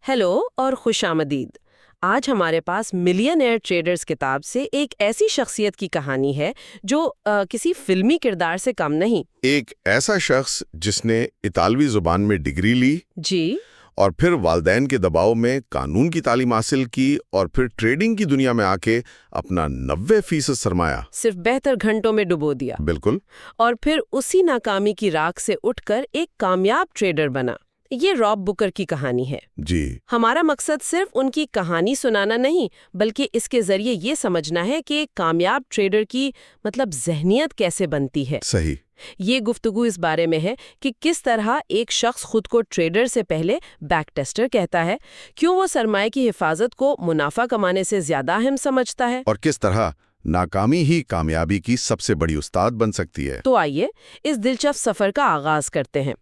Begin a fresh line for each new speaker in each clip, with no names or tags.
Hello اور خوش آمدید۔ آج ہمارے پاس ملین ایئر ٹریڈرز کتاب سے ایک ایسی شخصیت کی کہانی ہے جو کسی فلمی کردار سے کم نہیں۔
ایک ایسا شخص جس نے اطالوی زبان میں ڈگری لی
جی،
اور پھر والدین کے دباؤ میں قانون کی تعلیم حاصل کی اور پھر ٹریڈنگ کی دنیا میں آ کے اپنا 90% سرمایہ
صرف بہتر گھنٹوں میں ڈبو دیا،
بالکل،
اور پھر اسی ناکامی کی راکھ سے اٹھ کر ایک کامیاب ٹریڈر بنا۔ یہ راب بکر کی کہانی ہے۔
جی،
ہمارا مقصد صرف ان کی کہانی سنانا نہیں، بلکہ اس کے ذریعے یہ سمجھنا ہے کہ ایک کامیاب ٹریڈر کی ذہنیت کیسے بنتی ہے۔
صحیح،
یہ گفتگو اس بارے میں ہے کہ کس طرح ایک شخص خود کو ٹریڈر سے پہلے بیک ٹیسٹر کہتا ہے، کیوں وہ سرمایہ کی حفاظت کو منافع کمانے سے زیادہ اہم سمجھتا ہے،
اور کس طرح ناکامی ہی کامیابی کی سب سے بڑی استاد بن سکتی ہے۔
تو آئیے اس دلچسپ سفر کا آغاز کرتے ہیں۔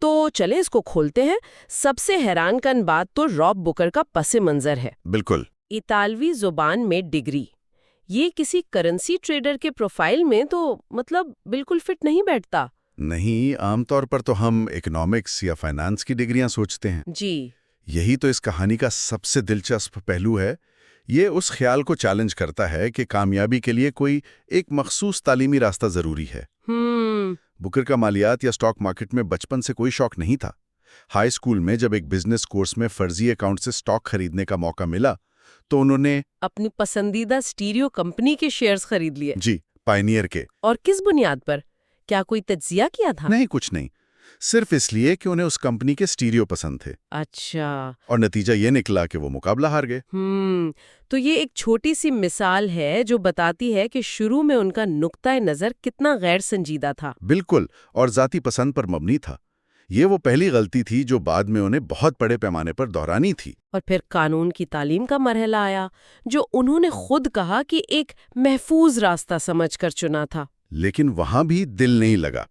تو چلے اس کو کھولتے ہیں۔ سب سے حیران کن بات تو راب بکر کا پس منظر ہے۔
بالکل،
اطالوی زبان میں ڈگری، یہ کسی کرنسی ٹریڈر کے پروفائل میں تو بالکل فٹ نہیں بیٹھتا۔
نہیں، عام طور پر تو ہم اکنامکس یا فائنانس کی ڈگریاں سوچتے ہیں۔
جی،
یہی تو اس کہانی کا سب سے دلچسپ پہلو ہے۔ یہ اس خیال کو چیلنج کرتا ہے کہ کامیابی کے لیے کوئی ایک مخصوص تعلیمی راستہ ضروری ہے۔ بکر کا مالیات یا سٹاک مارکیٹ میں بچپن سے کوئی شوق نہیں تھا۔ ہائی اسکول میں جب ایک بزنس کورس میں فرضی اکاؤنٹ سے سٹاک خریدنے کا موقع ملا تو انہوں نے
اپنی پسندیدہ سٹیریو کمپنی کے شیئرز خرید لیے۔
جی، پائنیئر کے۔
اور کس بنیاد پر؟ کیا کوئی تجزیہ کیا تھا؟
نہیں، کچھ نہیں، صرف اس لیے کہ انہیں اس کمپنی کے سٹیریو پسند تھے۔
اچھا،
اور نتیجہ یہ نکلا کہ وہ مقابلہ ہار گئے۔
تو یہ ایک چھوٹی سی مثال ہے جو بتاتی ہے کہ شروع میں ان کا نقطۂ نظر کتنا غیر سنجیدہ تھا۔
بالکل، اور ذاتی پسند پر مبنی تھا۔ یہ وہ پہلی غلطی تھی جو بعد میں انہیں بہت بڑے پیمانے پر دہرانی تھی۔
اور پھر قانون کی تعلیم کا مرحلہ آیا جو انہوں نے خود کہا کہ ایک محفوظ راستہ سمجھ کر چنا تھا۔
لیکن وہاں بھی دل نہیں لگا،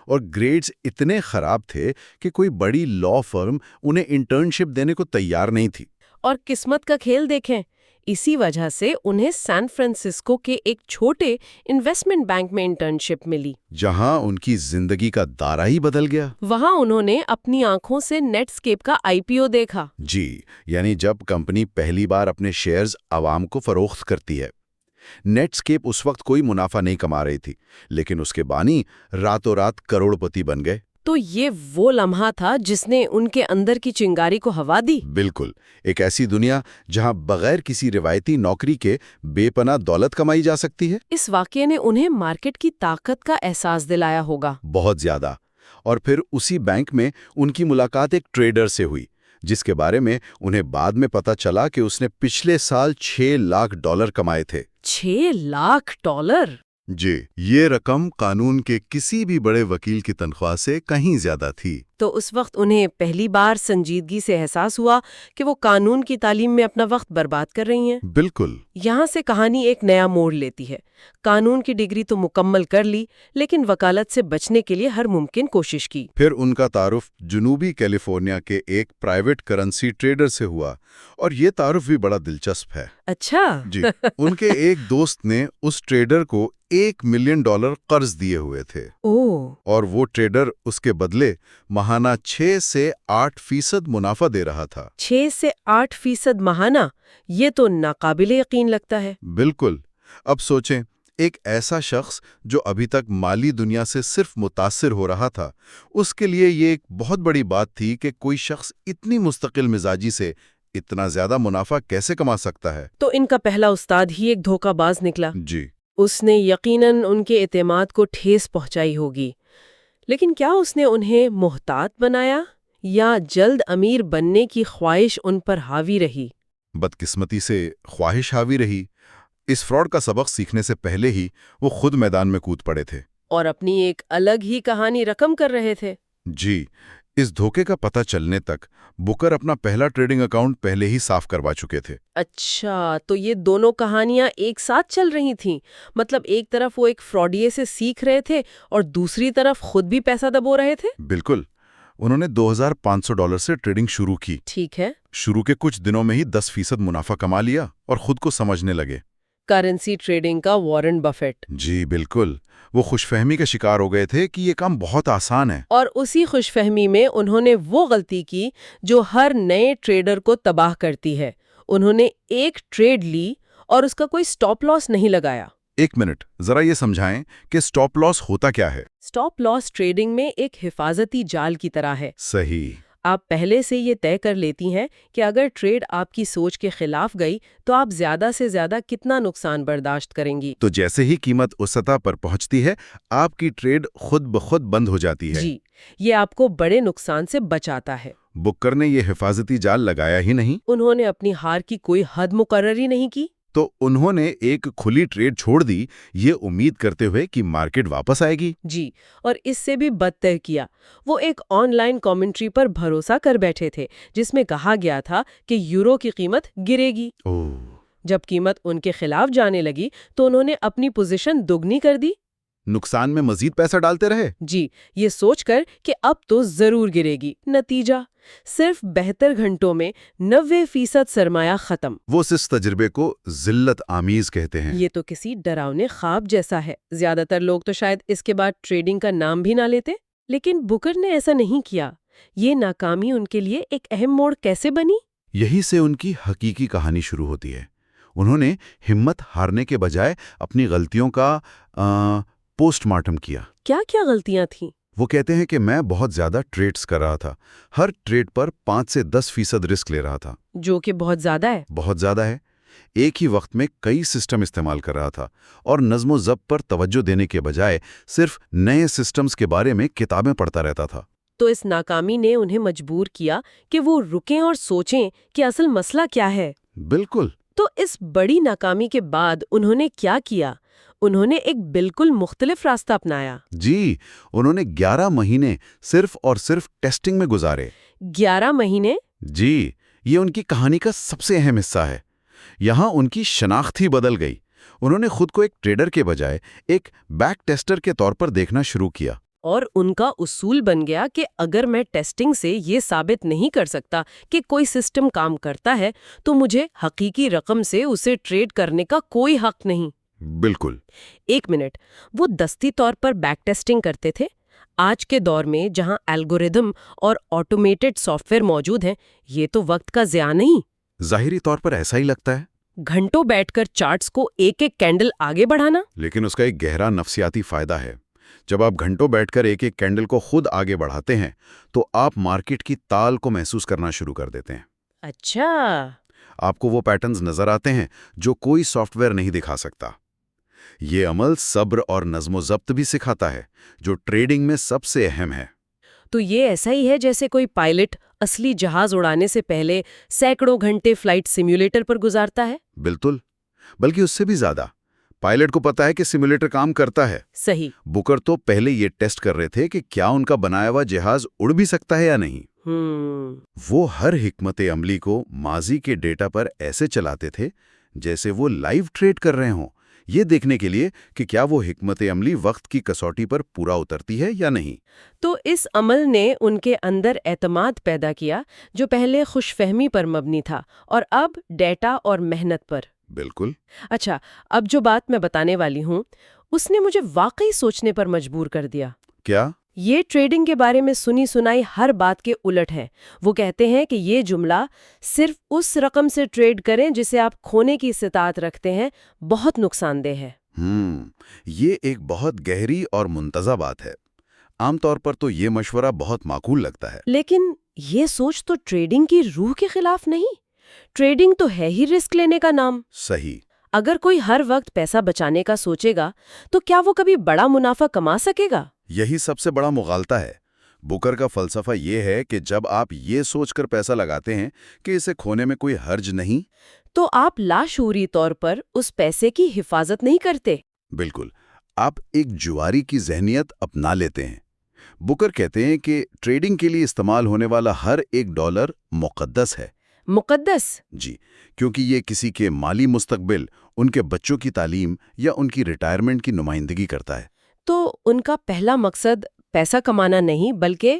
اور گریڈز اتنے خراب تھے کہ کوئی بڑی لا فرم انہیں انٹرنشپ دینے کو تیار نہیں تھی۔
اور قسمت کا کھیل دیکھیں، اسی وجہ سے انہیں سان فرانسسکو کے ایک چھوٹے انویسٹمنٹ بینک میں انٹرنشپ ملی،
جہاں ان کی زندگی کا دائرہ ہی بدل گیا۔
وہاں انہوں نے اپنی آنکھوں سے نیٹ اسکیپ کا IPO دیکھا۔
جی، یعنی جب کمپنی پہلی بار اپنے شیئرز عوام کو فروخت کرتی ہے۔ نیٹ اسکیپ اس وقت کوئی منافع نہیں کما رہی تھی، لیکن اس کے بانی راتوں رات کروڑ پتی بن گئے۔
تو یہ وہ لمحہ تھا جس نے ان کے اندر کی چنگاری کو ہوا دی۔
بالکل، ایک ایسی دنیا جہاں بغیر کسی روایتی نوکری کے بے پناہ دولت کمائی جا سکتی ہے۔
اس واقعے نے انہیں مارکیٹ کی طاقت کا احساس دلایا ہوگا۔
بہت زیادہ۔ اور پھر اسی بینک میں ان کی ملاقات ایک ٹریڈر سے ہوئی، جس کے بارے میں انہیں بعد میں پتا چلا کہ اس نے پچھلے سال $6 لاکھ کمائے تھے۔
$6 لاکھ؟
جی، یہ رقم قانون کے کسی بھی بڑے وکیل کی تنخواہ سے کہیں زیادہ تھی۔
تو اس وقت انہیں پہلی بار سنجیدگی سے احساس ہوا کہ وہ قانون کی تعلیم میں اپنا وقت برباد کر رہی ہیں۔
بالکل۔
یہاں سے کہانی ایک نیا موڑ لیتی ہے۔ قانون کی ڈگری تو مکمل کر لی، لیکن وکالت سے بچنے کے لیے ہر ممکن کوشش کی۔
پھر ان کا تعارف جنوبی کیلیفورنیا کے ایک پرائیویٹ کرنسی ٹریڈر سے ہوا، اور یہ تعارف بھی بڑا دلچسپ ہے۔
اچھا؟
جی، ان کے ایک دوست نے اس ٹریڈر کو $1 ملین قرض دیے ہوئے تھے، اور وہ ٹریڈر اس کے بدلے ماہانہ 6 سے 8% منافع دے رہا تھا۔
6 سے 8% ماہانہ؟ یہ تو ناقابل یقین لگتا ہے۔
بالکل۔ اب سوچیں، ایک ایسا شخص جو ابھی تک مالی دنیا سے صرف متاثر ہو رہا تھا، اس کے لیے یہ ایک بہت بڑی بات تھی کہ کوئی شخص اتنی مستقل مزاجی سے اتنا زیادہ منافع کیسے کما سکتا ہے۔
تو ان کا پہلا استاد ہی ایک دھوکہ باز نکلا۔
جی،
اس نے یقیناً ان کے اعتماد کو ٹھیس پہنچائی ہوگی، لیکن کیا اس نے انہیں محتاط بنایا یا جلد امیر بننے کی خواہش ان پر حاوی رہی؟
بدقسمتی سے خواہش حاوی رہی۔ اس فراڈ کا سبق سیکھنے سے پہلے ہی وہ خود میدان میں کود پڑے تھے،
اور اپنی ایک الگ ہی کہانی رقم کر رہے تھے۔
جی، اس دھوکے کا پتہ چلنے تک بکر اپنا پہلا ٹریڈنگ اکاؤنٹ پہلے ہی صاف کروا چکے تھے۔
اچھا، تو یہ دونوں کہانیاں ایک ساتھ چل رہی تھیں؟ ایک طرف وہ ایک فراڈیے سے سیکھ رہے تھے اور دوسری طرف خود بھی پیسہ دبو رہے تھے؟
بالکل۔ انہوں نے $2,500 سے ٹریڈنگ شروع کی۔
ٹھیک ہے۔
شروع کے کچھ دنوں میں ہی 10% منافع کما لیا اور خود کو سمجھنے لگے۔
کرنسی ٹریڈنگ کا وارن بفیٹ۔
جی بالکل، وہ خوش فہمی کا شکار ہو گئے تھے کہ یہ کام بہت آسان ہے،
اور اسی خوش فہمی میں انہوں نے وہ غلطی کی جو ہر نئے ٹریڈر کو تباہ کرتی ہے۔ انہوں نے ایک ٹریڈ لی اور اس کا کوئی سٹاپ لاس نہیں لگایا۔
ایک منٹ ذرا یہ سمجھائیں کہ سٹاپ لاس ہوتا کیا ہے؟
سٹاپ لاس ٹریڈنگ میں ایک حفاظتی جال کی طرح ہے۔
صحیح۔
آپ پہلے سے یہ طے کر لیتی ہیں کہ اگر ٹریڈ آپ کی سوچ کے خلاف گئی تو آپ زیادہ سے زیادہ کتنا نقصان برداشت کریں گی۔
تو جیسے ہی قیمت اس سطح پر پہنچتی ہے آپ کی ٹریڈ خود بخود بند ہو جاتی ہے۔
جی، یہ آپ کو بڑے نقصان سے بچاتا ہے۔
بکر نے یہ حفاظتی جال لگایا ہی نہیں۔
انہوں نے اپنی ہار کی کوئی حد مقرر ہی نہیں کی۔
تو انہوں نے ایک کھلی ٹریڈ چھوڑ دی، یہ امید کرتے ہوئے کہ مارکیٹ واپس آئے گی۔
جی، اور اس سے بھی بدتر کیا، وہ ایک آن لائن کامنٹری پر بھروسہ کر بیٹھے تھے جس میں کہا گیا تھا کہ یورو کی قیمت گرے گی۔ جب قیمت ان کے خلاف جانے لگی تو انہوں نے اپنی پوزیشن دوگنی کر دی۔
نقصان میں مزید پیسہ ڈالتے رہے۔
جی، یہ سوچ کر کہ اب تو ضرور گرے گی۔ نتیجہ صرف 72 گھنٹوں میں 90% سرمایہ ختم۔
وہ اس تجربے کو ذلت آمیز کہتے ہیں۔
یہ تو کسی ڈراونے خواب جیسا ہے۔ زیادہ تر لوگ تو شاید اس کے بعد ٹریڈنگ کا نام بھی نہ لیتے، لیکن بکر نے ایسا نہیں کیا۔ یہ ناکامی ان کے لیے ایک اہم موڑ کیسے بنی؟
یہی سے ان کی حقیقی کہانی شروع ہوتی ہے۔ انہوں نے ہمت ہارنے کے بجائے اپنی غلطیوں کا پوسٹ مارٹم کیا۔
کیا کیا غلطیاں تھیں؟
وہ کہتے ہیں کہ میں بہت زیادہ ٹریڈز کر رہا تھا، ہر ٹریڈ پر 5 سے 10% رسک لے رہا تھا،
جو کہ بہت زیادہ ہے۔
بہت زیادہ ہے۔ ایک ہی وقت میں کئی سسٹم استعمال کر رہا تھا اور نظم و ضبط پر توجہ دینے کے بجائے صرف نئے سسٹمز کے بارے میں کتابیں پڑھتا رہتا تھا۔
تو اس ناکامی نے انہیں مجبور کیا کہ وہ رکیں اور سوچیں کہ اصل مسئلہ کیا ہے۔
بالکل۔
تو اس بڑی ناکامی کے بعد انہوں نے کیا کیا؟ انہوں نے ایک بالکل مختلف راستہ اپنایا۔
جی، انہوں نے 11 مہینے صرف اور صرف ٹیسٹنگ میں گزارے۔
11 مہینے؟
جی، یہ ان کی کہانی کا سب سے اہم حصہ ہے۔ یہاں ان کی شناخت ہی بدل گئی۔ انہوں نے خود کو ایک ٹریڈر کے بجائے ایک بیک ٹیسٹر کے طور پر دیکھنا شروع کیا۔
اور ان کا اصول بن گیا کہ اگر میں ٹیسٹنگ سے یہ ثابت نہیں کر سکتا کہ کوئی سسٹم کام کرتا ہے تو مجھے حقیقی رقم سے اسے ٹریڈ کرنے کا کوئی حق نہیں۔
بالکل۔
ایک منٹ، وہ دستی طور پر بیک ٹیسٹنگ کرتے تھے؟ آج کے دور میں جہاں الگوریدم اور آٹومیٹڈ سافٹ ویئر موجود ہیں، یہ تو وقت کا ضیاع نہیں؟
ظاہری طور پر ایسا ہی لگتا ہے۔
گھنٹوں بیٹھ کر چارٹس کو ایک ایک کینڈل آگے بڑھانا؟
لیکن اس کا ایک گہرا نفسیاتی فائدہ ہے۔ جب آپ گھنٹوں بیٹھ کر ایک ایک کینڈل کو خود آگے بڑھاتے ہیں تو آپ مارکیٹ کی تال کو محسوس کرنا شروع کر دیتے ہیں۔
اچھا۔
آپ کو وہ پیٹرنز نظر آتے ہیں جو کوئی سافٹ ویئر نہیں دکھا سکتا۔ یہ عمل صبر اور نظم و ضبط بھی سکھاتا ہے، جو ٹریڈنگ میں سب سے اہم ہے۔
تو یہ ایسا ہی ہے جیسے کوئی پائلٹ اصلی جہاز اڑانے سے پہلے سینکڑوں گھنٹے فلائٹ سیمولیٹر پر گزارتا ہے؟
بالکل، بلکہ اس سے بھی زیادہ۔ پائلٹ کو پتا ہے کہ سیمولیٹر کام کرتا ہے۔
صحیح۔
بکر تو پہلے یہ ٹیسٹ کر رہے تھے کہ کیا ان کا بنایا ہوا جہاز اڑ بھی سکتا ہے یا نہیں۔ وہ ہر حکمت عملی کو ماضی کے ڈیٹا پر ایسے چلاتے تھے جیسے وہ لائیو ٹریڈ کر رہے ہوں، یہ دیکھنے کے لیے کہ کیا وہ حکمت عملی وقت کی کسوٹی پر پورا اترتی ہے یا نہیں۔
تو اس عمل نے ان کے اندر اعتماد پیدا کیا جو پہلے خوش فہمی پر مبنی تھا اور اب ڈیٹا اور محنت پر۔
بالکل۔
اچھا، اب جو بات میں بتانے والی ہوں اس نے مجھے واقعی سوچنے پر مجبور کر دیا۔
کیا؟
یہ ٹریڈنگ کے بارے میں سنی سنائی ہر بات کے الٹ ہے۔ وہ کہتے ہیں کہ یہ جملہ صرف اس رقم سے ٹریڈ کریں جسے آپ کھونے کی استطاعت رکھتے ہیں بہت نقصان دہ ہے۔
یہ ایک بہت گہری اور منتزہ بات ہے۔ عام طور پر تو یہ مشورہ بہت معقول لگتا ہے،
لیکن یہ سوچ تو ٹریڈنگ کی روح کے خلاف نہیں۔ ٹریڈنگ تو ہے ہی رسک لینے کا نام۔
صحیح۔
اگر کوئی ہر وقت پیسہ بچانے کا سوچے گا تو کیا وہ کبھی بڑا منافع کما سکے گا؟
یہی سب سے بڑا مغالطہ ہے۔ بکر کا فلسفہ یہ ہے کہ جب آپ یہ سوچ کر پیسہ لگاتے ہیں کہ اسے کھونے میں کوئی حرج نہیں،
تو آپ لاشعوری طور پر اس پیسے کی حفاظت نہیں کرتے۔
بالکل، آپ ایک جواری کی ذہنیت اپنا لیتے ہیں۔ بکر کہتے ہیں کہ ٹریڈنگ کے لیے استعمال ہونے والا ہر $1 مقدس ہے۔
مقدس؟
جی، کیونکہ یہ کسی کے مالی مستقبل، ان کے بچوں کی تعلیم یا ان کی ریٹائرمنٹ کی نمائندگی کرتا ہے۔
تو ان کا پہلا مقصد پیسہ کمانا نہیں بلکہ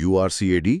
URCAD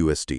USD।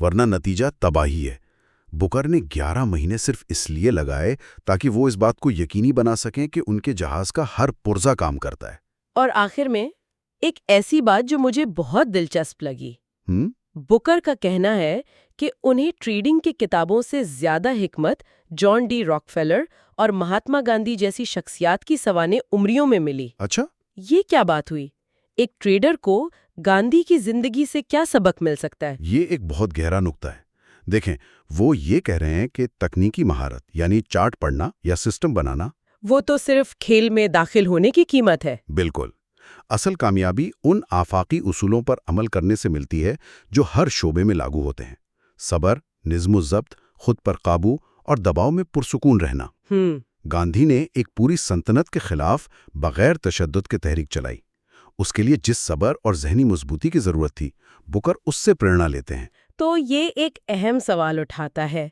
ورنہ نتیجہ تباہی ہے۔ بکر نے 11 مہینے صرف اس لیے لگائے تاکہ وہ اس بات کو یقینی بنا سکیں کہ ان کے جہاز کا ہر پرزہ کام کرتا ہے۔
اور آخر میں ایک ایسی بات جو مجھے بہت دلچسپ لگی، بکر کا کہنا ہے کہ انہیں ٹریڈنگ کی کتابوں سے زیادہ حکمت جان ڈی راکفیلر اور مہاتما گاندھی جیسی شخصیات کی سوانح عمریوں میں ملی۔
اچھا،
یہ کیا بات ہوئی؟ ایک ٹریڈر کو گاندھی کی زندگی سے کیا سبق مل سکتا ہے؟
یہ ایک بہت گہرا نقطہ ہے۔ دیکھیں، وہ یہ کہہ رہے ہیں کہ تکنیکی مہارت یعنی چارٹ پڑھنا یا سسٹم بنانا،
وہ تو صرف کھیل میں داخل ہونے کی قیمت ہے۔
بالکل، اصل کامیابی ان آفاقی اصولوں پر عمل کرنے سے ملتی ہے جو ہر شعبے میں لاگو ہوتے ہیں: صبر، نظم و ضبط، خود پر قابو اور دباؤ میں پرسکون رہنا۔ گاندھی نے ایک پوری سلطنت کے خلاف بغیر تشدد کے تحریک چلائی۔ اس کے لیے جس صبر اور ذہنی مضبوطی کی ضرورت تھی، بکر اس سے پریرنا لیتے ہیں۔
تو یہ ایک اہم سوال اٹھاتا ہے،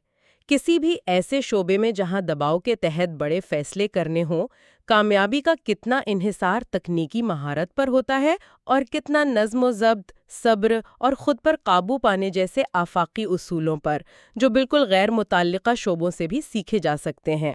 کسی بھی ایسے شعبے میں جہاں دباؤ کے تحت بڑے فیصلے کرنے ہوں، کامیابی کا کتنا انحصار تکنیکی مہارت پر ہوتا ہے اور کتنا نظم و ضبط، صبر اور خود پر قابو پانے جیسے آفاقی اصولوں پر، جو بالکل غیر متعلقہ شعبوں سے بھی سیکھے جا سکتے ہیں۔